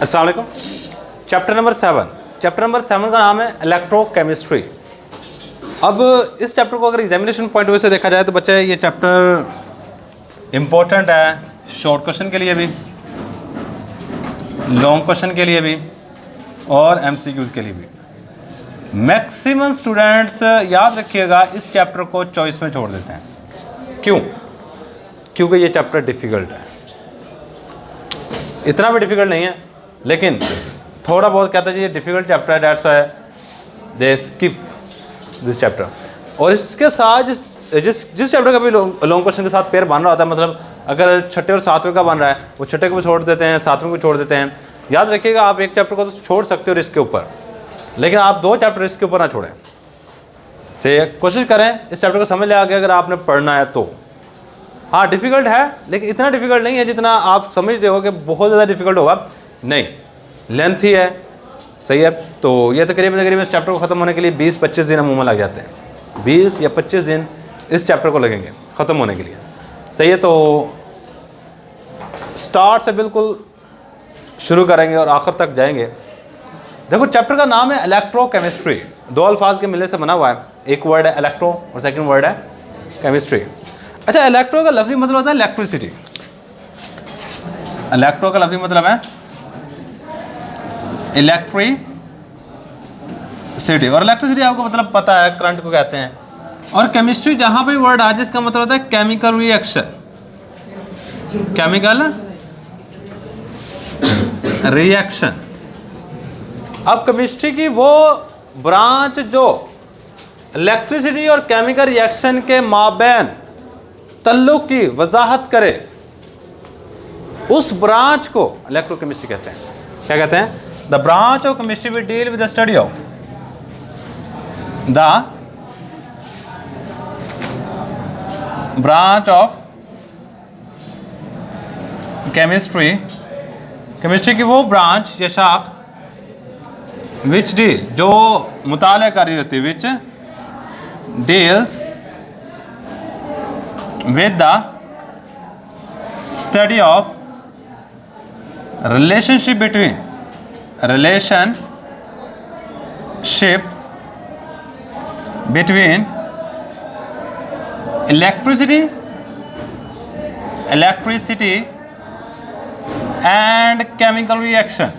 अस्सलाम वालेकुम। Chapter number 7 का नाम है इलेक्ट्रोकेमिस्ट्री। अब इस चैप्टर को अगर एग्जामिनेशन पॉइंट ऑफ व्यू से देखा जाए तो बच्चे ये चैप्टर इम्पोर्टेंट है शॉर्ट क्वेश्चन के लिए भी, लॉन्ग क्वेश्चन के लिए भी और एमसीक्यूज के लिए भी। मैक्सिमम स्टूडेंट्स याद रखिएगा इस चैप्टर को चॉइस में छोड़ देते हैं। क्यों? क्योंकि ये चैप्टर डिफ़िकल्ट है। इतना भी डिफ़िकल्ट नहीं है लेकिन थोड़ा बहुत कहता है जी ये डिफ़िकल्ट चैप्टर है, that's why they skip this chapter. और इसके साथ जिस चैप्टर का भी लॉन्ग क्वेश्चन के साथ पेयर बन रहा होता है, मतलब अगर छठे और सातवें का बन रहा है वो छठे को भी छोड़ देते हैं, सातवें को छोड़ देते हैं। याद रखिएगा आप एक चैप्टर को तो छोड़ सकते हो रिस्क के ऊपर, लेकिन आप दो चैप्टर रिस्क के ऊपर ना छोड़ें। तो कोशिश करें इस चैप्टर को समझ ले आगे अगर आपने पढ़ना है तो। हाँ डिफ़िकल्ट है लेकिन इतना डिफ़िकल्ट नहीं है जितना आप समझते हो कि बहुत ज़्यादा डिफ़िकल्ट होगा, नहीं, लेंथ ही है, सही है। तो ये तकरीबन इस चैप्टर को ख़त्म होने के लिए 20-25 दिन अमूमन लग जाते हैं। 20 या 25 दिन इस चैप्टर को लगेंगे ख़त्म होने के लिए, सही है। तो स्टार्ट से बिल्कुल शुरू करेंगे और आखिर तक जाएंगे। देखो चैप्टर का नाम है इलेक्ट्रोकेमिस्ट्री, दो अल्फाज के मिलने से बना हुआ है। एक वर्ड है इलेक्ट्रो और सेकंड वर्ड है केमिस्ट्री। अच्छा, इलेक्ट्रो का लफ्ज़ी मतलब होता है इलेक्ट्रिसिटी। इलेक्ट्रो का लफ्ज़ी मतलब है इलेक्ट्रिसिटी, और इलेक्ट्रिसिटी आपको मतलब पता है करंट को कहते हैं। और केमिस्ट्री जहाँ पे वर्ड आ जाए इसका मतलब होता है केमिकल रिएक्शन, केमिकल रिएक्शन। अब केमिस्ट्री की वो ब्रांच जो इलेक्ट्रिसिटी और केमिकल रिएक्शन के माबैन तल्लुक की वजाहत करे उस ब्रांच को इलेक्ट्रोकेमिस्ट्री कहते हैं। क्या कहते हैं? The branch of chemistry will deal with the study of the branch of chemistry, chemistry की वो ब्रांच या शाख विच डील जो मुताला कर रही होती है, which deals with the study of relationship between electricity and chemical reaction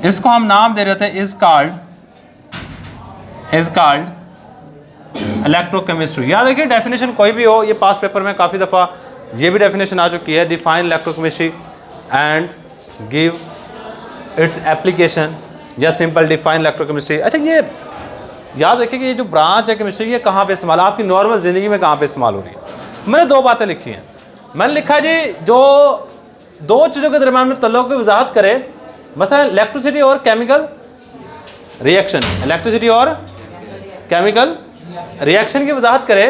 इसको हम नाम दे रहे थे is called इलेक्ट्रोकेमिस्ट्री। याद रखिए डेफिनेशन कोई भी हो, ये पास पेपर में काफ़ी दफ़ा ये भी डेफिनेशन आ चुकी है, define electrochemistry and give its application या सिंपल डिफाइन इलेक्ट्रोकेमिस्ट्री। अच्छा, ये याद रखिए कि ये जो ब्रांच है केमिस्ट्री ये कहाँ पे इस्तेमाल, आपकी नॉर्मल ज़िंदगी में कहाँ पे इस्तेमाल हो रही है। मैंने दो बातें लिखी हैं। मैंने लिखा जी जो दो चीज़ों के दरम्यान में तल्लुक़ की वजाहत करे, मसलन इलेक्ट्रिसिटी और केमिकल रिएक्शन, इलेक्ट्रिसिटी और केमिकल रिएक्शन की वजाहत करे,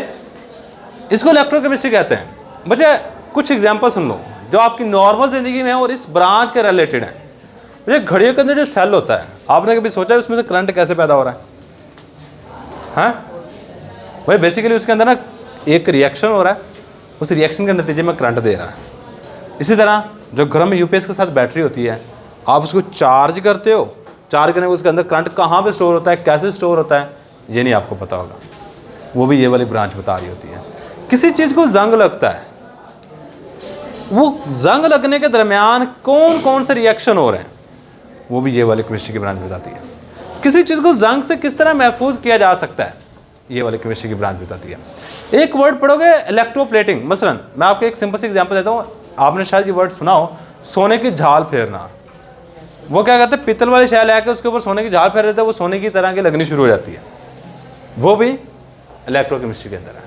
इसको इलेक्ट्रोकेमिस्ट्री कहते हैं। मुझे कुछ एग्जांपल सुन लो जो आपकी नॉर्मल ज़िंदगी में है और इस ब्रांच के रिलेटेड है। मुझे घड़ियों के अंदर जो सेल होता है, आपने कभी सोचा है उसमें से करंट कैसे पैदा हो रहा है? हाँ भाई, बेसिकली उसके अंदर ना एक रिएक्शन हो रहा है, उस रिएक्शन के नतीजे में करंट दे रहा है। इसी तरह जो घर में यूपीएस के साथ बैटरी होती है, आप उसको चार्ज करते हो, चार्ज करने के उसके अंदर करंट कहाँ पे स्टोर होता है, कैसे स्टोर होता है, ये नहीं आपको पता होगा। वो भी ये वाली ब्रांच बता रही होती है। किसी चीज़ को जंग लगता है, वो जंग लगने के दरमियान कौन कौन से रिएक्शन हो रहे हैं, वो भी ये वाली केमिस्ट्री की ब्रांच बताती है। किसी चीज़ को जंग से किस तरह महफूज किया जा सकता है, ये वाली केमिस्ट्री की ब्रांच बताती है। एक वर्ड पढ़ोगे इलेक्ट्रोप्लेटिंग, मसलन मैं आपको एक सिंपल सी एग्जाम्पल देता हूँ, आपने शायद ये वर्ड सुना हो, सोने की झाल फेरना। वो क्या करते हैं, पीतल वाली शैल है कि उसके ऊपर सोने की झाल फेर देते हैं, वो सोने की तरह की लगनी शुरू हो जाती है। वो भी इलेक्ट्रोकेमिस्ट्री के अंदर है।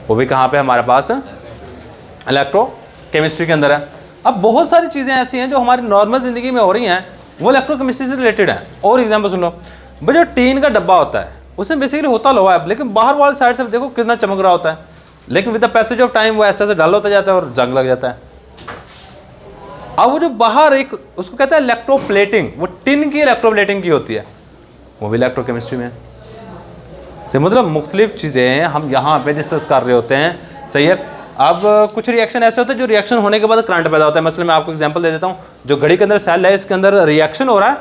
वो भी कहाँ पे हमारे पास इलेक्ट्रोकेमिस्ट्री के अंदर है। अब बहुत सारी चीज़ें ऐसी हैं जो हमारी नॉर्मल ज़िंदगी में हो रही हैं, वो इलेक्ट्रोकेमिस्ट्री से रिलेटेड है। और एग्जाम्पल सुन लो भाई, जो टीन का डब्बा होता है उसमें बेसिकली होता लोहा है, लेकिन बाहर वाली साइड से देखो कितना चमक रहा होता है, लेकिन with the passage of time वो ऐसे डल होता जाता है और जंग लग जाता है। अब वो जो बाहर एक उसको कहते हैं इलेक्ट्रोप्लेटिंग, वो टिन की इलेक्ट्रोप्लेटिंग की होती है, वो भी इलेक्ट्रोकेमिस्ट्री में से मतलब मुख्तलिफ चीज़ें हम यहाँ पे डिस्कस कर रहे होते हैं, सही है। अब कुछ रिएक्शन ऐसे होते हैं जो रिएक्शन होने के बाद करंट पैदा होता है। मसलन मैं आपको एग्जांपल दे देता हूँ, जो घड़ी के अंदर सेल है इसके अंदर रिएक्शन हो रहा है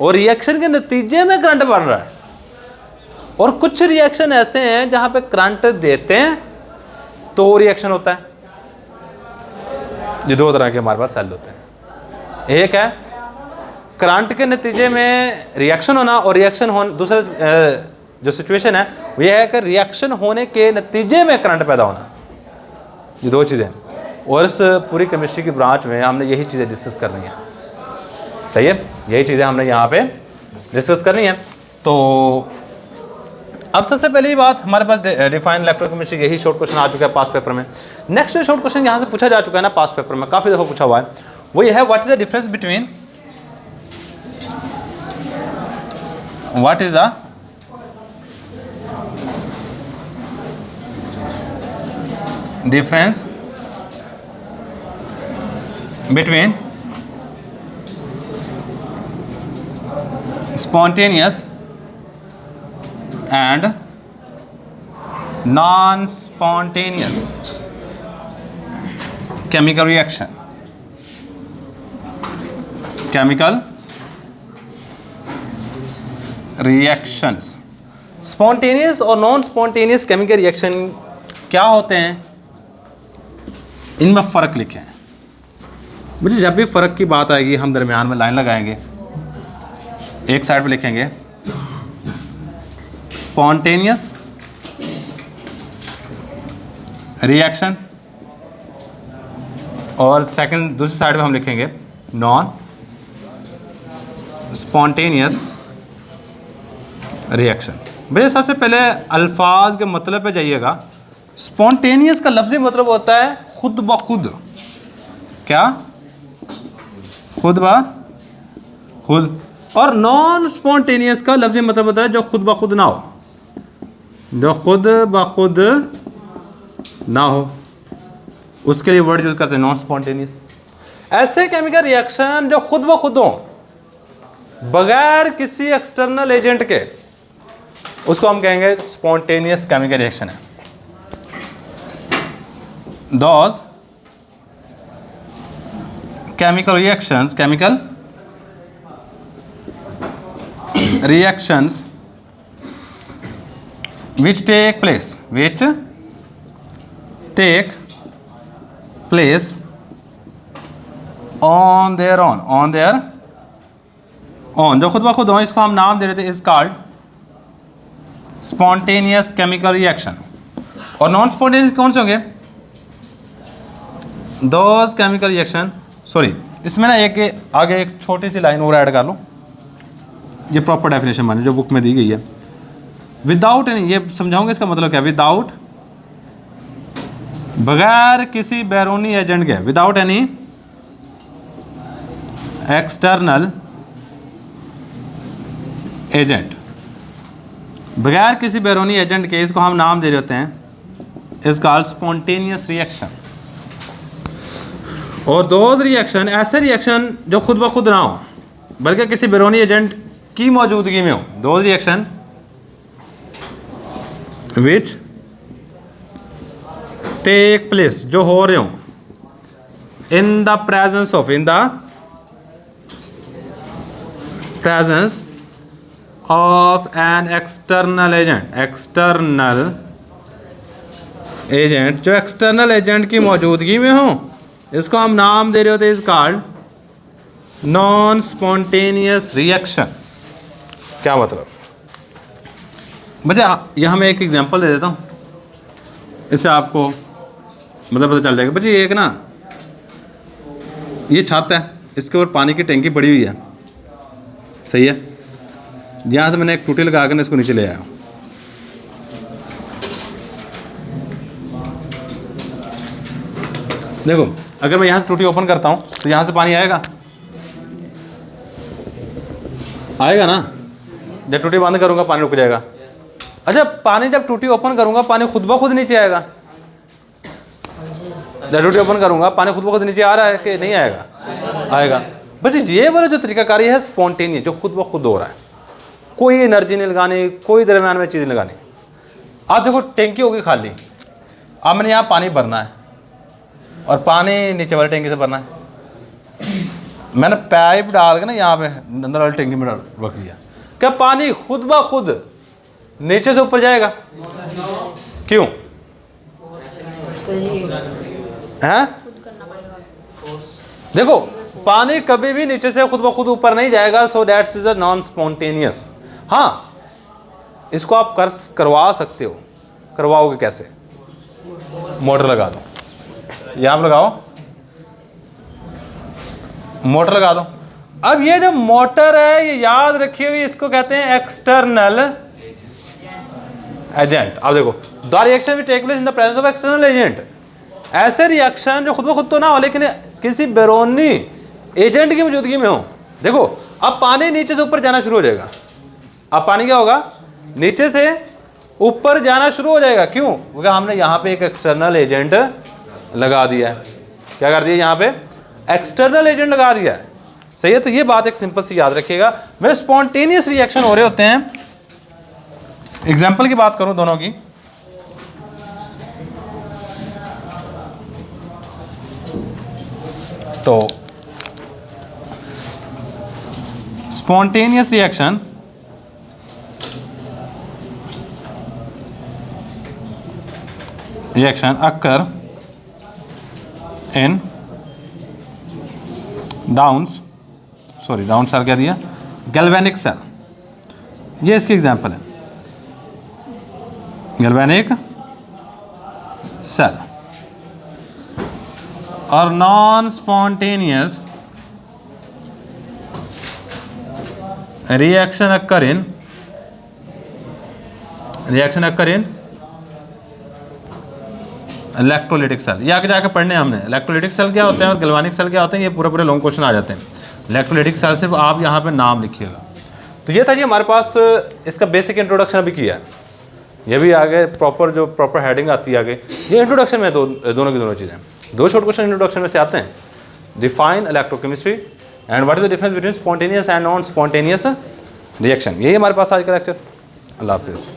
और रिएक्शन के नतीजे में करंट बन रहा है। और कुछ रिएक्शन ऐसे हैं जहाँ पे करंट देते हैं तो रिएक्शन होता है। ये दो तरह के हमारे पास सेल होते हैं, एक है करंट के नतीजे में रिएक्शन होना और रिएक्शन होने, दूसरा जो सिचुएशन है वो ये है कि रिएक्शन होने के नतीजे में करंट पैदा होना। ये दो चीज़ें, और इस पूरी केमिस्ट्री की ब्रांच में हमने यही चीज़ें डिस्कस करनी है। सही है, यही चीज़ें हमने यहाँ पे डिस्कस करनी है। तो अब सबसे पहली बात हमारे पास डिफाइन इलेक्ट्रोकेमिस्ट्री, यही शॉर्ट क्वेश्चन आ चुका है पास पेपर में। नेक्स्ट जो शॉर्ट क्वेश्चन यहाँ से पूछा जा चुका है ना पास पेपर में, काफ़ी दफ़ा पूछा हुआ है, वो ये है what is the difference between, what is the difference between spontaneous and non-spontaneous chemical reaction, chemical reactions। spontaneous और non-spontaneous chemical reaction क्या होते हैं, इनमें फ़र्क लिखें। मुझे जब भी फ़र्क की बात आएगी हम दरमियान में लाइन लगाएंगे, एक साइड पे लिखेंगे स्पॉन्टेनियस रिएक्शन और सेकंड दूसरी साइड पे हम लिखेंगे नॉन स्पॉन्टेनियस रिएक्शन। भैया सबसे पहले अल्फाज के मतलब पे जाइएगा। स्पॉन्टेनियस का लफ्ज़ी मतलब होता है खुद ब खुद, क्या खुद ब खुद, और नॉन स्पॉन्टेनियस का लफ्ज़ी मतलब होता है जो खुद ब खुद ना हो, जो खुद ब खुद ना हो, उसके लिए वर्ड यूज करते हैं नॉन स्पॉन्टेनियस। ऐसे केमिकल रिएक्शन जो खुद ब खुद हो बगैर किसी एक्सटर्नल एजेंट के, उसको हम कहेंगे स्पॉन्टेनियस केमिकल रिएक्शन है। Those chemical reactions, chemical reactions which take place on their own, जो खुद ब खुद हो, इसको हम नाम दे रहे थे is called spontaneous chemical reaction. और नॉन स्पॉन्टेनियस कौन से होंगे, दोज केमिकल रिएक्शन, सॉरी इसमें ना एक आगे एक छोटी सी लाइन और ऐड कर लो, ये प्रॉपर डेफिनेशन माने जो बुक में दी गई है। विदाउट एनी, ये समझाऊंगा इसका मतलब क्या, विदाउट बगैर किसी बैरूनी एजेंट के, विदाउट एनी एक्सटर्नल एजेंट, बगैर किसी बैरूनी एजेंट के, इसको हम नाम दे देते हैं इज कॉल्ड स्पॉन्टेनियस रिएक्शन। और दोज रिएक्शन, ऐसे रिएक्शन जो खुद ब खुद ना हो बल्कि किसी बैरूनी एजेंट की मौजूदगी में हो, those reaction which take place, जो हो रहे हो in the presence of, in the presence of an external agent, external agent, जो एक्सटर्नल एजेंट की मौजूदगी में हो, इसको हम नाम दे रहे होते is called non spontaneous reaction. क्या मतलब, मुझे यहाँ मैं एक एग्जांपल दे देता हूँ, इससे आपको मतलब पता चल जाएगा। बच्चे एक ना ये छत है, इसके ऊपर पानी की टंकी पड़ी हुई है, सही है, यहाँ से मैंने एक टूटी लगा कर इसको नीचे ले आया। देखो अगर मैं यहाँ से टूटी ओपन करता हूँ तो यहाँ से पानी आएगा, आएगा ना, जब टूटी बंद करूँगा पानी रुक जाएगा। अच्छा पानी जब टूटी ओपन करूँगा पानी खुद ब खुद नीचे आएगा, जब टूटी ओपन करूँगा पानी खुद ब खुद नीचे आ रहा है कि नहीं आएगा, आएगा। बट ये वाला जो तरीकाकारी है स्पॉन्टेनियस, जो खुद ब खुद हो रहा है, कोई एनर्जी नहीं लगानी, कोई दरम्यान में चीज़ लगानी। आप देखो टैंकी होगी खाली, अब मैंने यहाँ पानी भरना है और पानी नीचे वाली टैंकी से भरना है। मैंने पाइप डाल के ना यहाँ पे अंदर वाली टैंकी में रख दिया, क्या पानी खुद ब खुद नीचे से ऊपर जाएगा? क्यों हैं? देखो पानी कभी भी नीचे से खुद ब खुद ऊपर नहीं जाएगा, so that's is a non spontaneous. हाँ, इसको आप करवा सकते हो। करवाओगे कैसे? मोटर लगा दो, यहाँ पर लगाओ, मोटर लगा दो। अब ये जो मोटर है, ये याद रखिए, इसको कहते हैं एक्सटर्नल एजेंट। अब देखो, the reaction will take place in the presence of external agent. ऐसे रिएक्शन जो खुद ब खुद तो ना हो, लेकिन किसी बैरोनी एजेंट की मौजूदगी में हो। देखो अब पानी नीचे से ऊपर जाना शुरू हो जाएगा। अब पानी क्या होगा? नीचे से ऊपर जाना शुरू हो जाएगा। क्यों? क्योंकि हमने यहाँ पे एक एक्सटर्नल एजेंट लगा दिया है। क्या कर दिया? यहाँ पे एक्सटर्नल एजेंट लगा दिया है। सही है, तो ये बात एक सिंपल सी याद रखिएगा। में स्पॉन्टेनियस रिएक्शन हो रहे होते हैं। एग्जाम्पल की बात करूं दोनों की, तो spontaneous reaction occur in Daniell cell, क्या दिया? Galvanic cell. ये इसकी एग्जांपल है, गैल्वेनिक सेल। और non spontaneous reaction occur in electrolytic cell. ये आगे जाके पढ़ने हमने इलेक्ट्रोलिटिक सेल क्या होते हैं और गैल्वेनिक सेल क्या होते हैं। ये पूरे लॉन्ग क्वेश्चन आ जाते हैं। इलेक्ट्रोलिटिक सेल सिर्फ आप यहाँ पे नाम लिखिएगा। तो ये था जी हमारे पास, इसका बेसिक इंट्रोडक्शन अभी किया है। ये भी आगे प्रॉपर हेडिंग आती है आगे। ये इंट्रोडक्शन में दोनों की दोनों चीज़ें, दो शॉर्ट क्वेश्चन इंट्रोडक्शन में से आते हैं। Define electrochemistry and what is the difference between spontaneous and non spontaneous reaction. यही हमारे पास आज का लेक्चर। अल्लाह हाफिज़।